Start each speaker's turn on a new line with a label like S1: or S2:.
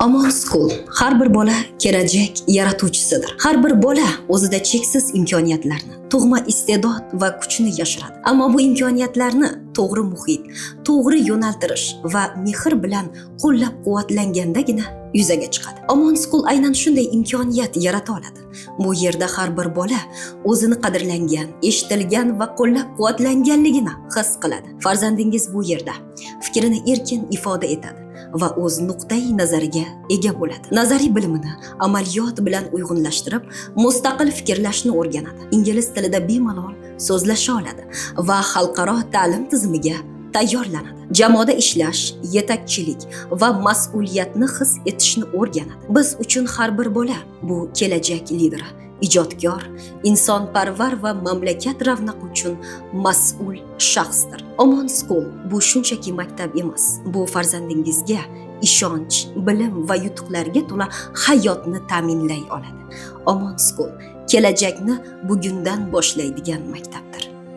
S1: Omon School har bir bola kelajak yaratuvchisidir. Har bir bola o'zida cheksiz imkoniyatlarni, tug'ma iste'dod va kuchni yashiradi. Ammo bu imkoniyatlarni to'g'ri muhit, to'g'ri yo'naltirish va mehr bilan qo'llab-quvvatlangandagina yuzaga chiqadi. Omon School aynan shunday imkoniyat yarata oladi. Bu yerda har bir bola o'zini qadrlangan, eshitilgan va qo'llab-quvvatlanganligini his qiladi. Farzandingiz bu yerda fikrini erkin ifoda etadi va o'z nuqtai nazariga ega bo'ladi. Nazariy bilimini amaliyot bilan uyg'unlashtirib, mustaqil fikrlashni o'rganadi. Ingliz tilida bemalol so'zlasha oladi va xalqaro ta'lim tizimiga tayyorlanadi. Jamoada ishlash, yetakchilik va mas'uliyatni his etishni o'rganadi. Biz uchun har bir bola bu kelajak lideri, ijodkor, insonparvar va mamlakat ravnaqi uchun mas'ul shaxsdir. Omon School bu shunchaki maktab emas. Bu farzandingizga ishonch, bilim va yutuqlarga to'la hayotni ta'minlay oladi. Omon School kelajakni bugundan boshlaydigan maktabdir.